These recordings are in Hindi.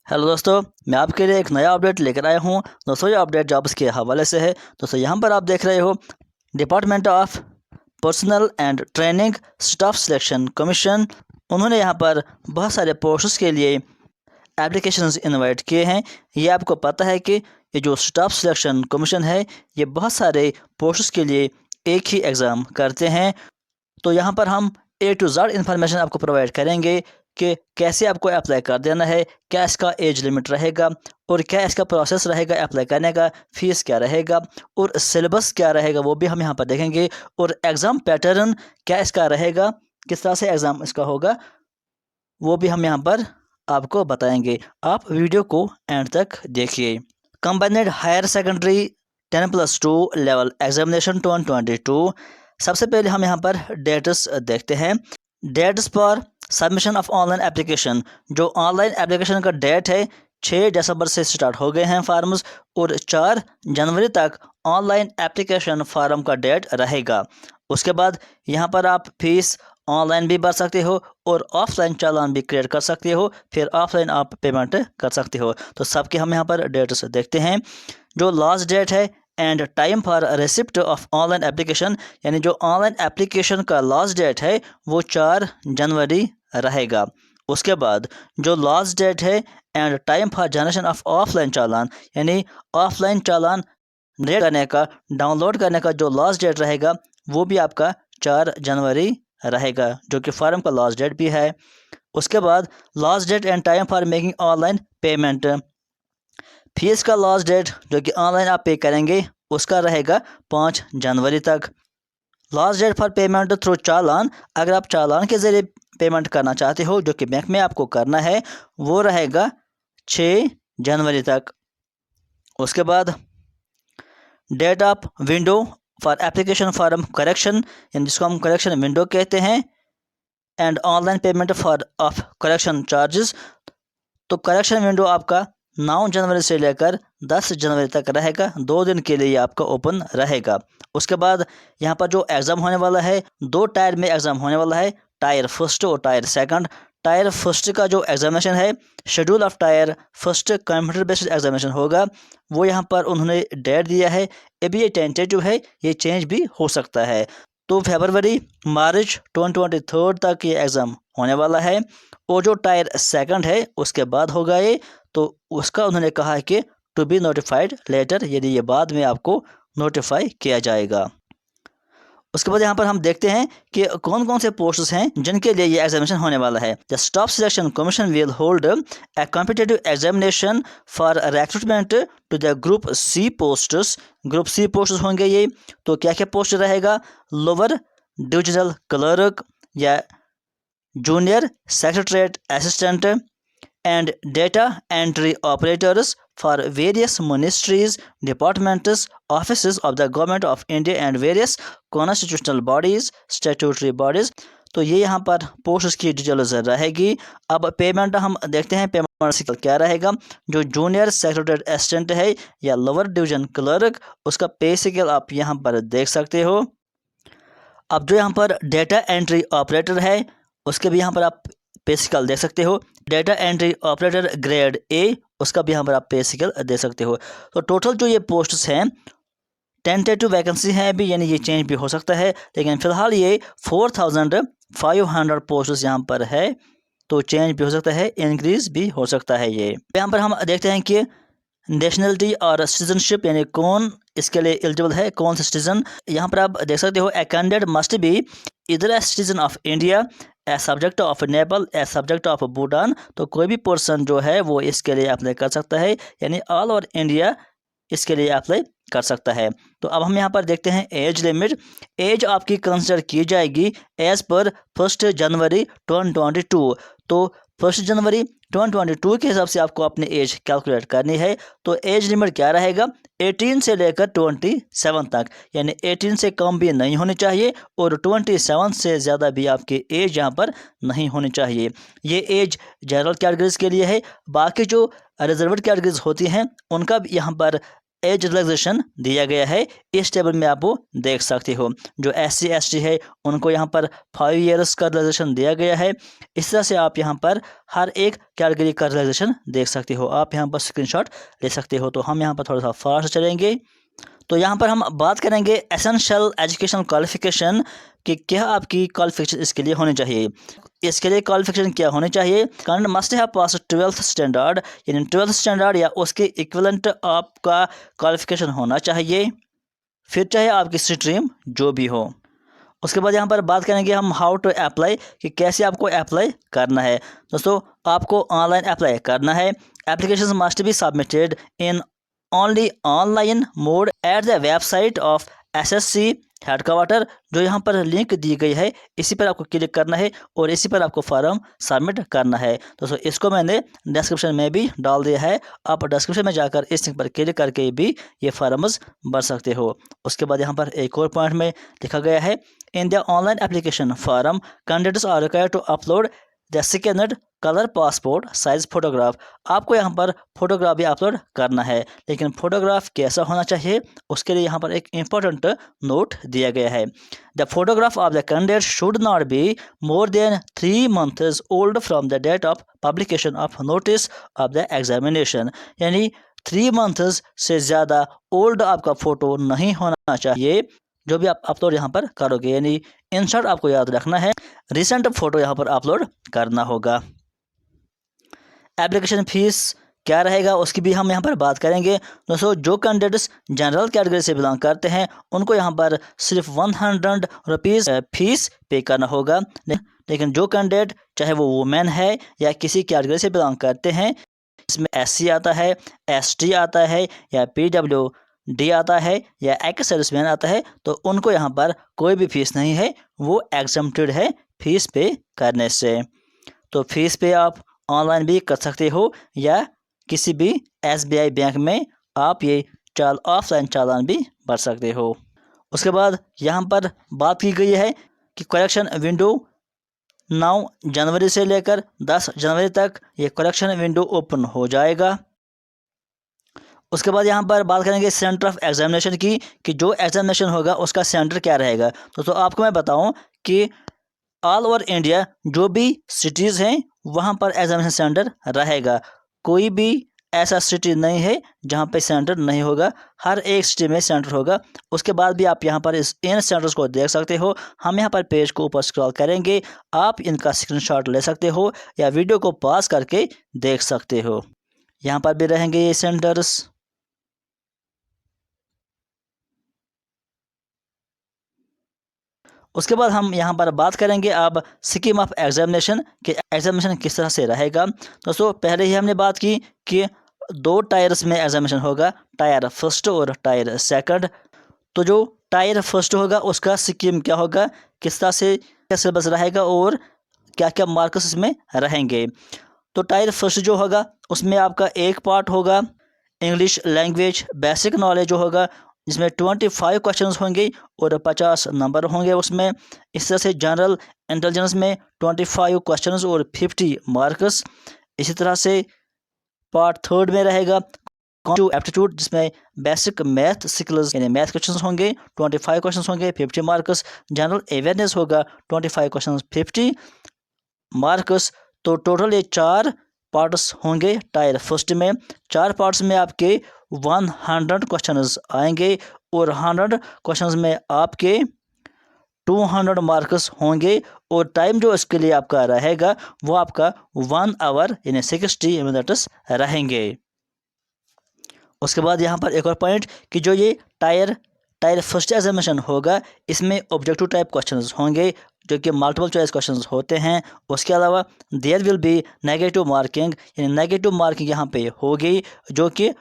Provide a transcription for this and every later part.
हेलो दोस्तों, मैं आपके लिए एक नया अपडेट लेकर आया हूँ। दोस्तों, ये अपडेट जॉब्स के हवाले से है। दोस्तों, यहाँ पर आप देख रहे हो department of personal and training staff selection commission. उन्होंने यहाँ पर बहुत सारे पोस्ट्स के लिए एप्लीकेशंस इनवाइट किए हैं। ये आपको पता है कि ये जो स्टाफ सिलेक्शन कमीशन है, ये बहुत सारे पोस्ट्स के लिए एक ही एग्ज़ाम करते हैं। तो यहाँ पर हम A to Z इन्फॉर्मेशन आपको प्रोवाइड करेंगे कि कैसे आपको अप्लाई कर देना है, क्या इसका एज लिमिट रहेगा और क्या इसका प्रोसेस रहेगा अप्लाई करने का, फ़ीस क्या रहेगा और सिलेबस क्या रहेगा वो भी हम यहाँ पर देखेंगे। और एग्ज़ाम पैटर्न क्या इसका रहेगा, किस तरह से एग्ज़ाम इसका होगा, वो भी हम यहाँ पर आपको बताएंगे। आप वीडियो को एंड तक देखिए। Combined higher secondary 10+2 level examination 2022। सबसे पहले हम यहाँ पर डेट्स देखते हैं। Dates for submission of online application. जो ऑनलाइन एप्लीकेशन का डेट है 6 दिसंबर से स्टार्ट हो गए हैं फार्म्स और 4 जनवरी तक ऑनलाइन एप्लीकेशन फार्म का डेट रहेगा। उसके बाद यहाँ पर आप फीस ऑनलाइन भी भर सकते हो और ऑफलाइन चालान भी क्रिएट कर सकते हो, फिर ऑफलाइन आप पेमेंट कर सकते हो। तो सबके हम यहाँ पर डेट्स देखते हैं। जो लास्ट डेट है and time for receipt of online application, यानी जो ऑनलाइन एप्लीकेशन का लास्ट डेट है वो 4 जनवरी रहेगा। उसके बाद जो लास्ट डेट है and time for generation of offline challan, यानी ऑफलाइन चालान जनरेट करने का, डाउनलोड करने का जो लास्ट डेट रहेगा वो भी आपका 4 जनवरी रहेगा, जो कि फॉर्म का लास्ट डेट भी है। उसके बाद last date and time for making online payment. Fees का लास्ट डेट जो कि ऑनलाइन आप पे करेंगे उसका रहेगा 5 जनवरी तक। Last date for payment through challan, अगर आप चालान के ज़रिए पेमेंट करना चाहते हो जो कि बैंक में आपको करना है, वो रहेगा 6 जनवरी तक। उसके बाद date of window for application form correction, यानी जिसको हम करेक्शन विंडो कहते हैं, and online payment for of correction charges. तो करेक्शन विंडो आपका 9 जनवरी से लेकर 10 जनवरी तक रहेगा, 2 दिन के लिए आपका ओपन रहेगा। उसके बाद यहाँ पर जो एग्ज़ाम होने वाला है, 2 टायर में एग्ज़ाम होने वाला है, टायर फर्स्ट और टायर सेकंड। टायर फर्स्ट का जो एग्जामिनेशन है, schedule of tyre first computer based examination होगा, वो यहाँ पर उन्होंने डेट दिया है। अभी ये टेंटेटिव है, ये चेंज भी हो सकता है। तो फरवरी मार्च 2023 तक ये एग्ज़ाम होने वाला है। और जो टायर सेकंड है उसके बाद होगा ये, तो उसका उन्होंने कहा है कि टू बी नोटिफाइड लेटर, यदि ये बाद में आपको नोटिफाई किया जाएगा। उसके बाद यहाँ पर हम देखते हैं कि कौन कौन से पोस्ट्स हैं जिनके लिए ये एग्जामिनेशन होने वाला है। The staff selection commission will hold a competitive examination for recruitment to the group C posts. Group C posts होंगे ये। तो क्या क्या पोस्ट रहेगा? लोअर डिविजनल क्लर्क या junior secretariat assistant and data entry operators for various ministries, departments, offices of the government of India and various constitutional bodies, statutory bodies। तो ये यहाँ पर पोस्ट की डिटेल्स रहेगी। अब पेमेंट हम देखते हैं, पेमेंट क्या रहेगा। जो जूनियर सेक्रेटरी असिस्टेंट है या लोअर डिवीजन क्लर्क, उसका पे स्केल आप यहाँ पर देख सकते हो। अब जो यहाँ पर डेटा एंट्री ऑपरेटर है, उसके भी यहाँ पर आप पे स्केल देख सकते हो। Data entry operator grade A, उसका भी यहाँ पर आप पे स्केल दे सकते हो। तो टोटल जो ये पोस्ट्स हैं, टेंटेटिव वैकेंसी है अभी, यानी ये चेंज भी हो सकता है, लेकिन फिलहाल ये 4500 पोस्ट्स यहाँ पर है। तो चेंज भी हो सकता है, इंक्रीज भी हो सकता है। ये यहाँ पर हम देखते हैं कि नेशनलिटी और सिटीजनशिप, यानी कौन इसके लिए एलिजिबल है, कौन सा सिटीजन। यहाँ पर आप देख सकते हो, ए कैंडिडेट मस्ट बी इधर a citizen of India, a subject of Nepal, a subject of Bhutan. तो कोई भी पर्सन जो है वो इसके लिए अप्लाई कर सकता है, यानी ऑल ओवर इंडिया इसके लिए अप्लाई कर सकता है। तो अब हम यहाँ पर देखते हैं एज लिमिट। एज आपकी कंसिडर की जाएगी एज पर 1 जनवरी 2022। तो 1 जनवरी 2022 के हिसाब से आपको अपनी एज कैलकुलेट करनी है। तो एज लिमिट क्या रहेगा? 18 से लेकर 27 तक, यानी 18 से कम भी नहीं होनी चाहिए और 27 से ज़्यादा भी आपकी एज यहाँ पर नहीं होनी चाहिए। ये एज जनरल कैटेगरीज के लिए है। बाकी जो रिजर्व्ड कैटेगरीज होती हैं उनका भी यहाँ पर एज रिलैक्सेशन दिया गया है, इस टेबल में आप वो देख सकते हो। जो SC ST है उनको यहाँ पर 5 ईयर्स का रिलैक्सेशन दिया गया है। इस तरह से आप यहाँ पर हर एक कैटेगरी का रिलैक्सेशन देख सकते हो। आप यहाँ पर स्क्रीनशॉट ले सकते हो। तो हम यहाँ पर थोड़ा सा फास्ट चलेंगे। तो यहाँ पर हम बात करेंगे एसेंशियल एजुकेशनल क्वालिफिकेशन कि क्या आपकी क्वालिफिकेशन इसके लिए होनी चाहिए। इसके लिए क्वालिफिकेशन क्या होनी चाहिए? Candidate must have pass 12th standard, यानी 12th स्टैंडर्ड या उसके इक्विवेलेंट आपका क्वालिफिकेशन होना चाहिए, फिर चाहे आपकी स्ट्रीम जो भी हो। उसके बाद यहाँ पर बात करेंगे हम हाउ टू अप्लाई कि कैसे आपको अप्लाई करना है। दोस्तों आपको ऑनलाइन अप्लाई करना है। Application must be submitted in only online mode at the website of SSC headquarter. जो यहाँ पर लिंक दी गई है इसी पर आपको क्लिक करना है और इसी पर आपको फॉर्म सबमिट करना है। दोस्तों इसको मैंने डिस्क्रिप्शन में भी डाल दिया है, आप डिस्क्रिप्शन में जाकर इस लिंक पर क्लिक करके भी ये फॉर्म्स भर सकते हो। उसके बाद यहाँ पर एक और पॉइंट में लिखा गया है in the online application form candidates are required to upload the scanned colour passport size photograph. आपको यहाँ पर फोटोग्राफ भी अपलोड करना है, लेकिन फोटोग्राफ कैसा होना चाहिए उसके लिए यहाँ पर एक इम्पोर्टेंट नोट दिया गया है। The photograph of the candidate should not be more than 3 months old from the date of publication of notice of the examination, यानी 3 months से ज़्यादा ओल्ड आपका फ़ोटो नहीं होना चाहिए जो भी आप अपलोड यहाँ पर करोगे। यानी इन शॉर्ट आपको याद रखना है रिसेंट फ़ोटो यहाँ पर अपलोड करना होगा। एप्लीकेशन फ़ीस क्या रहेगा उसकी भी हम यहाँ पर बात करेंगे। दोस्तों जो कैंडिडेट्स जनरल कैटेगरी से बिलोंग करते हैं उनको यहाँ पर सिर्फ 100 रुपीज़ फीस पे करना होगा, लेकिन जो कैंडिडेट चाहे वो वुमेन है या किसी कैटेगरी से बिलोंग करते हैं, इसमें SC आता है, ST आता है या PWD आता है या एक्स सर्विसमैन आता है, तो उनको यहाँ पर कोई भी फीस नहीं है, वो एग्जम्प्टेड है फीस पे करने से। तो फीस पे आप ऑनलाइन भी कर सकते हो या किसी भी SBI बैंक में आप ये ऑफलाइन चालान भी भर सकते हो। उसके बाद यहाँ पर बात की गई है कि करेक्शन विंडो 9 जनवरी से लेकर 10 जनवरी तक ये करेक्शन विंडो ओपन हो जाएगा। उसके बाद यहाँ पर बात करेंगे सेंटर ऑफ एग्जामिनेशन की कि जो एग्जामिनेशन होगा उसका सेंटर क्या रहेगा। तो आपको मैं बताऊँ कि ऑल ओवर इंडिया जो भी सिटीज़ हैं वहाँ पर एग्जामिनेशन सेंटर रहेगा। कोई भी ऐसा सिटी नहीं है जहाँ पे सेंटर नहीं होगा, हर एक सिटी में सेंटर होगा। उसके बाद भी आप यहाँ पर इन सेंटर्स को देख सकते हो। हम यहाँ पर पेज को ऊपर स्क्रॉल करेंगे, आप इनका स्क्रीनशॉट ले सकते हो या वीडियो को पॉज करके देख सकते हो। यहाँ पर भी रहेंगे ये सेंटर्स। उसके बाद हम यहाँ पर बात करेंगे अब स्कीम ऑफ एग्जामिनेशन कि एग्जामिनेशन किस तरह से रहेगा। दोस्तों पहले ही हमने बात की कि 2 टायर्स में एग्जामिनेशन होगा, टायर फर्स्ट और टायर सेकंड। तो जो टायर फर्स्ट होगा उसका स्कीम क्या होगा, किस तरह से क्या सिलेबस रहेगा और क्या क्या मार्क्स इसमें रहेंगे। तो टायर फर्स्ट जो होगा उसमें आपका एक पार्ट होगा इंग्लिश लैंग्वेज बेसिक नॉलेज जो होगा, जिसमें 25 क्वेश्चंस होंगे और 50 नंबर होंगे उसमें। इस तरह से जनरल इंटेलिजेंस में 25 क्वेश्चंस और 50 मार्क्स। इसी तरह से पार्ट थर्ड में रहेगा एप्टीट्यूड, जिसमें बेसिक मैथ स्किल्स यानी मैथ क्वेश्चंस होंगे, 25 क्वेश्चंस होंगे, 50 मार्क्स। जनरल अवेयरनेस होगा 25 क्वेश्चंस, 50 मार्क्स। तो टोटल ये 4 पार्ट्स होंगे टायर फर्स्ट में। 4 पार्ट्स में आपके 100 क्वेश्चंस आएंगे और 100 क्वेश्चंस में आपके 200 मार्क्स होंगे और टाइम जो इसके लिए आपका रहेगा वो आपका 1 आवर यानी 60 मिनट्स रहेंगे। उसके बाद यहाँ पर एक और पॉइंट कि जो ये टायर फर्स्ट एग्जामिनेशन होगा इसमें ऑब्जेक्टिव टाइप क्वेश्चंस होंगे जो कि मल्टीपल चॉइस क्वेश्चंस होते हैं। उसके अलावा there will be negative marking, यानी नेगेटिव मार्किंग यहाँ पे होगी जो कि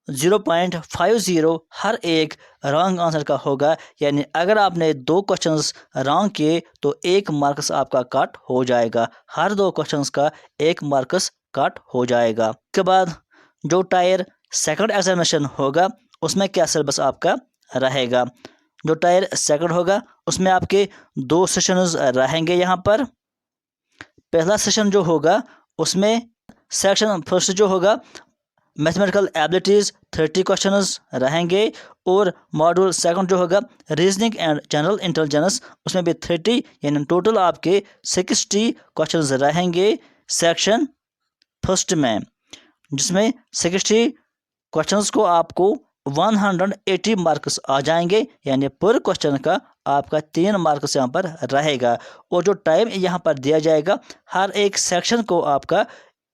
0.50 हर एक रॉन्ग आंसर का होगा। यानी अगर आपने 2 क्वेश्चंस रॉन्ग किए तो 1 मार्क्स आपका कट हो जाएगा, हर 2 क्वेश्चंस का 1 मार्क्स कट हो जाएगा। उसके बाद जो टायर सेकंड एग्जामिनेशन होगा उसमें क्या सिलेबस आपका रहेगा। जो टायर सेकंड होगा उसमें आपके 2 सेशंस रहेंगे। यहाँ पर पहला सेशन जो होगा उसमें सेक्शन फर्स्ट जो होगा मैथमेटिकल एबिलिटीज़ 30 क्वेश्चंस रहेंगे, और मॉड्यूल सेकंड जो होगा रीजनिंग एंड जनरल इंटेलिजेंस, उसमें भी 30 यानी टोटल आपके 60 क्वेश्चंस रहेंगे सेक्शन फर्स्ट में, जिसमें 60 क्वेश्चंस को आपको 180 मार्क्स आ जाएंगे, यानी पर क्वेश्चन का आपका 3 मार्क्स यहाँ पर रहेगा। और जो टाइम यहाँ पर दिया जाएगा हर एक सेक्शन को आपका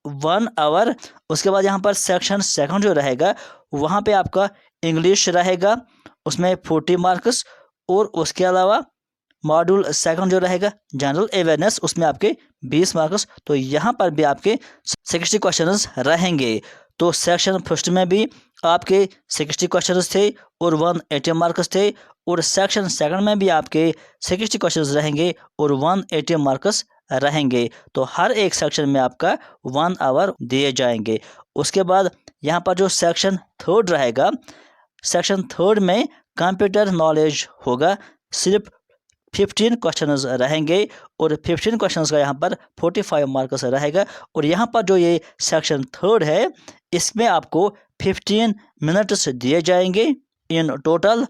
1 आवर। उसके बाद यहाँ पर सेक्शन सेकंड जो रहेगा वहाँ पे आपका इंग्लिश रहेगा, उसमें 40 मार्क्स, और उसके अलावा मॉड्यूल सेकंड जो रहेगा जनरल अवेयरनेस, उसमें आपके 20 मार्क्स। तो यहाँ पर भी आपके 60 क्वेश्चंस रहेंगे। तो सेक्शन फर्स्ट में भी आपके 60 क्वेश्चंस थे और 180 मार्क्स थे, और सेक्शन सेकंड में भी आपके 60 क्वेश्चंस रहेंगे और 180 मार्क्स रहेंगे। तो हर एक सेक्शन में आपका 1 आवर दिए जाएंगे। उसके बाद यहाँ पर जो सेक्शन थर्ड रहेगा, सेक्शन थर्ड में कंप्यूटर नॉलेज होगा, सिर्फ 15 क्वेश्चंस रहेंगे, और 15 क्वेश्चंस का यहाँ पर 45 मार्क्स रहेगा। और यहाँ पर जो ये सेक्शन थर्ड है इसमें आपको 15 मिनट्स दिए जाएंगे इन टोटल।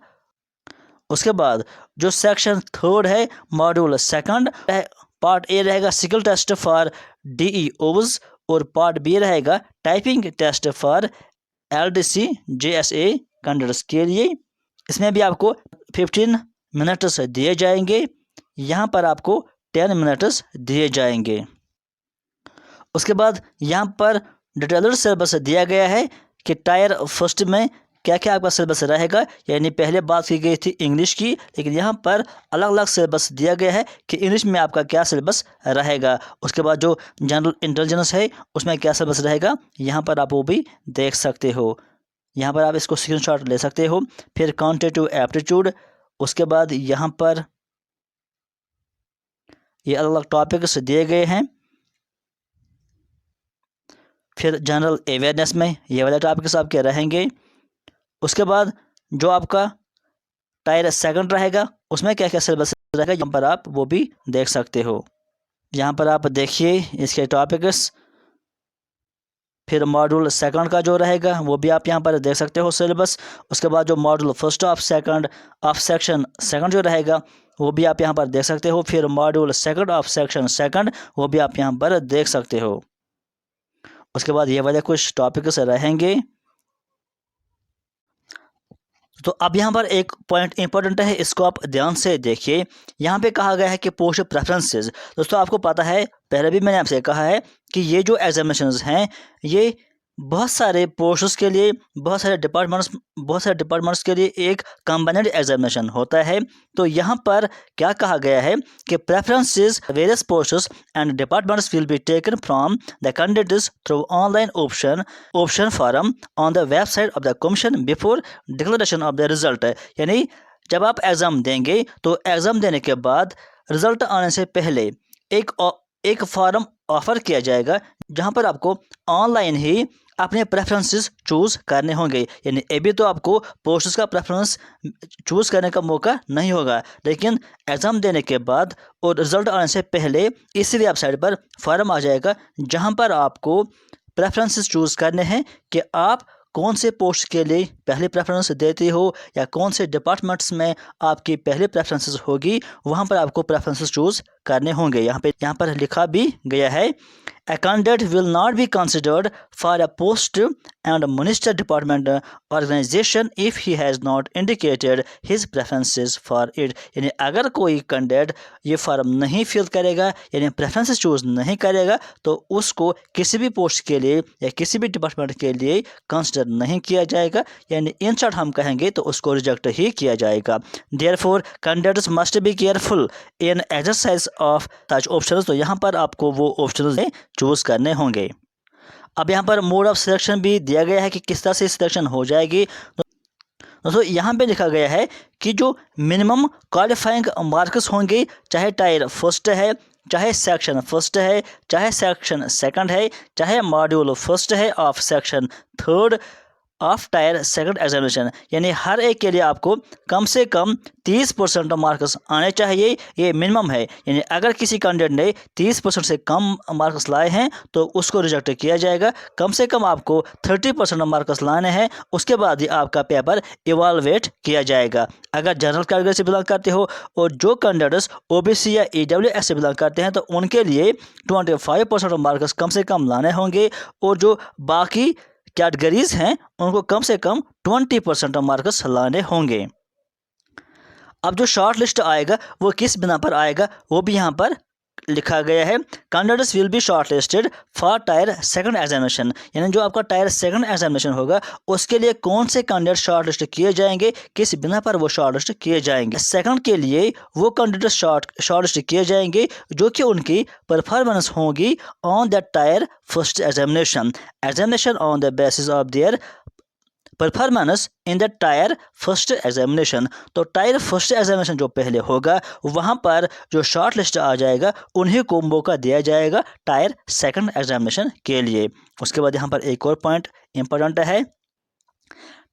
उसके बाद जो सेक्शन थर्ड है मॉड्यूल सेकंड, पार्ट ए रहेगा स्किल टेस्ट फॉर DEOs, और पार्ट बी रहेगा typing test for LDC JSA candidates के लिए। इसमें भी आपको 15 मिनट्स दिए जाएंगे, यहाँ पर आपको 10 मिनट्स दिए जाएंगे। उसके बाद यहाँ पर डिटेल्ड सिलेबस दिया गया है कि टायर फर्स्ट में क्या क्या आपका सिलेबस रहेगा, यानी पहले बात की गई थी इंग्लिश की, लेकिन यहाँ पर अलग अलग सिलेबस दिया गया है कि इंग्लिश में आपका क्या सिलेबस रहेगा। उसके बाद जो जनरल इंटेलिजेंस है उसमें क्या सिलेबस रहेगा, यहाँ पर आप वो भी देख सकते हो। यहाँ पर आप इसको स्क्रीनशॉट ले सकते हो। फिर क्वांटिटेटिव एप्टीट्यूड, उसके बाद यहाँ पर ये अलग अलग टॉपिक्स दिए गए हैं। फिर जनरल अवेयरनेस में ये वाले टॉपिक्स आपके रहेंगे। उसके बाद जो आपका टायर सेकंड रहेगा उसमें क्या क्या सिलेबस रहेगा, यहाँ पर आप वो भी देख सकते हो। यहाँ पर आप देखिए इसके टॉपिक्स। फिर मॉड्यूल सेकंड का जो रहेगा वो भी आप यहाँ पर देख सकते हो सिलेबस। उसके बाद जो module first of section second जो रहेगा वो भी आप यहाँ पर देख सकते हो। फिर module second of section second वो भी आप यहाँ पर देख सकते हो। उसके बाद ये वाले कुछ टॉपिक्स रहेंगे। तो अब यहाँ पर एक पॉइंट इंपॉर्टेंट है, इसको आप ध्यान से देखिए। यहाँ पे कहा गया है कि पोस्ट प्रेफरेंसेस। दोस्तों आपको पता है, पहले भी मैंने आपसे कहा है कि ये जो एग्जामिनेशंस हैं ये बहुत सारे पोस्ट्स के लिए, बहुत सारे डिपार्टमेंट्स के लिए एक कंबाइंड एग्जामिनेशन होता है। तो यहाँ पर क्या कहा गया है कि preferences various posts and departments will be taken from the candidates through online option form on the website of the commission before declaration of the result. यानी जब आप एग्ज़ाम देंगे तो एग्ज़ाम देने के बाद रिजल्ट आने से पहले एक फॉर्म ऑफर किया जाएगा, जहां पर आपको ऑनलाइन ही अपने प्रेफरेंसेस चूज़ करने होंगे। यानी अभी तो आपको पोस्ट्स का प्रेफरेंस चूज़ करने का मौका नहीं होगा, लेकिन एग्ज़ाम देने के बाद और रिज़ल्ट आने से पहले इसी वेबसाइट पर फॉर्म आ जाएगा, जहां पर आपको प्रेफरेंसेस चूज़ करने हैं कि आप कौन से पोस्ट के लिए पहले प्रेफरेंस देते हो या कौन से डिपार्टमेंट्स में आपकी पहले प्रेफरेंसेस होगी, वहां पर आपको प्रेफरेंसेस चूज़ करने होंगे। यहाँ पर लिखा भी गया है, a candidate will not be considered for a post and minister department organization if he has not indicated his preferences for it। यानी अगर कोई कैंडिडेट ये फॉर्म नहीं फिल करेगा, यानी प्रेफरेंसेस चूज़ नहीं करेगा, तो उसको किसी भी पोस्ट के लिए या किसी भी डिपार्टमेंट के लिए कंसिडर नहीं किया जाएगा। यानी इन शॉर्ट हम कहेंगे तो उसको रिजेक्ट ही किया जाएगा। Therefore candidates must be careful in exercise of such options. तो यहाँ पर आपको वो ऑप्शंस चूज़ करने होंगे। अब यहाँ पर मोड ऑफ सिलेक्शन भी दिया गया है कि किस तरह से सिलेक्शन हो जाएगी। दोस्तों यहाँ पे लिखा गया है कि जो मिनिमम क्वालिफाइंग मार्क्स होंगे, चाहे टायर फर्स्ट है, चाहे सेक्शन फर्स्ट है, चाहे सेक्शन सेकंड है, चाहे मॉड्यूल फर्स्ट है of section third, of tyre second examination, यानी हर एक के लिए आपको कम से कम 30% मार्क्स आने चाहिए, ये मिनिमम है। यानी अगर किसी कैंडिडेट ने 30% से कम मार्क्स लाए हैं तो उसको रिजेक्ट किया जाएगा। कम से कम आपको 30% मार्क्स लाने हैं, उसके बाद ही आपका पेपर इवालुएट किया जाएगा। अगर जनरल कैटेगरी से बिलोंग करते हो और जो कैंडिडेट्स ओबीसी या ईडब्ल्यूएस से बिलोंग करते हैं तो उनके लिए 25% मार्क्स कम से कम लाने होंगे, और जो बाकी कैटेगरीज हैं उनको कम से कम 20% मार्क्स लाने होंगे। अब जो शॉर्ट लिस्ट आएगा वो किस बिना पर आएगा वो भी यहाँ पर लिखा गया है। Candidates will be short listed for tyre second examination, यानी जो आपका टायर सेकंड एग्जामिनेशन होगा उसके लिए कौन से कैंडिडेट शॉर्ट लिस्ट किए जाएंगे, किस बिना पर वो शॉर्ट लिस्ट किए जाएंगे। सेकंड के लिए वो कैंडिडेट शॉर्ट लिस्ट किए जाएंगे जो कि उनकी परफॉर्मेंस होगी on the tyre first examination on the basis of their performance in the tyre first examination. तो टायर फर्स्ट एग्जामिनेशन जो पहले होगा वहाँ पर जो शॉर्ट लिस्ट आ जाएगा उन्हीं को मौका दिया जाएगा टायर सेकंड एग्जामिनेशन के लिए। उसके बाद यहाँ पर एक और पॉइंट इंपॉर्टेंट है,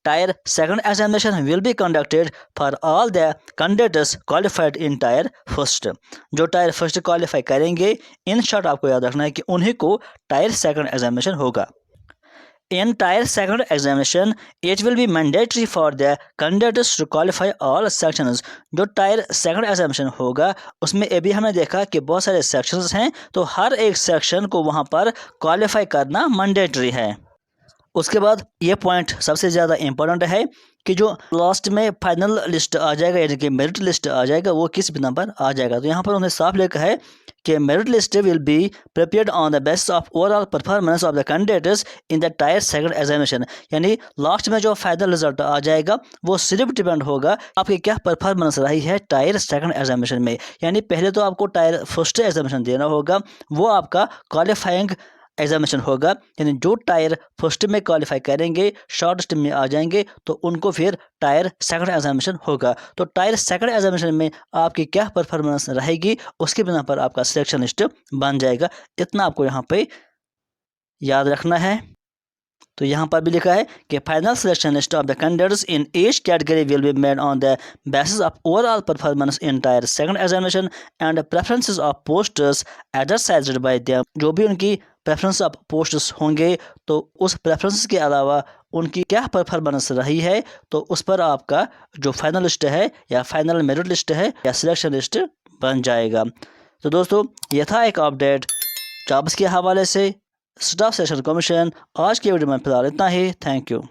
tyre second examination will be conducted for all the candidates qualified in tyre first. जो टायर फर्स्ट क्वालिफाई करेंगे, इन शॉर्ट आपको याद रखना है कि उन्हीं को टायर सेकंड एग्जामिनेशन होगा। In Tier 2 examination, it will be mandatory for the candidates to qualify all sections। जो टायर सेकंड एग्जामिनेशन होगा उसमें अभी हमने देखा कि बहुत सारे सेक्शंस हैं, तो हर एक सेक्शन को वहाँ पर क्वालिफाई करना मैंडेटरी है। उसके बाद ये पॉइंट सबसे ज़्यादा इम्पोर्टेंट है कि जो लास्ट में फाइनल लिस्ट आ जाएगा यानी कि मेरिट लिस्ट आ जाएगा वो किस बिना पर आ जाएगा। तो यहाँ पर उन्होंने साफ लिखा है कि merit list will be prepared on the basis of overall performance of the candidates in the tyre second examination. यानी लास्ट में जो फाइनल रिजल्ट आ जाएगा वो सिर्फ डिपेंड होगा आपकी क्या परफॉर्मेंस रही है टायर सेकंड एग्जामिनेशन में। यानी पहले तो आपको टायर फर्स्ट एग्जामिनेशन देना होगा, वो आपका क्वालिफाइंग एग्जामिनेशन होगा। यानी जो टायर फर्स्ट में क्वालिफाई करेंगे शॉर्ट लिस्ट में आ जाएंगे तो उनको फिर टायर सेकंड एग्जामिनेशन होगा। तो टायर सेकंड एग्जामिनेशन में आपकी क्या परफॉर्मेंस रहेगी उसके बिना पर आपका सिलेक्शन लिस्ट बन जाएगा। इतना आपको यहाँ पे याद रखना है। तो यहाँ पर भी लिखा है कि final selection list of the candidates in each category will be made on the basis of overall performance in tyre second examination and preferences of posters exercised bye them. जो भी उनकी प्रेफरेंस ऑफ पोस्ट्स होंगे तो उस प्रेफरेंस के अलावा उनकी क्या परफॉर्मेंस रही है तो उस पर आपका जो फाइनल लिस्ट है या फाइनल मेरिट लिस्ट है या सिलेक्शन लिस्ट बन जाएगा। तो दोस्तों ये था एक अपडेट जॉब्स के हवाले से स्टाफ सिलेक्शन कमीशन। आज की वीडियो में फिलहाल इतना ही। Thank you.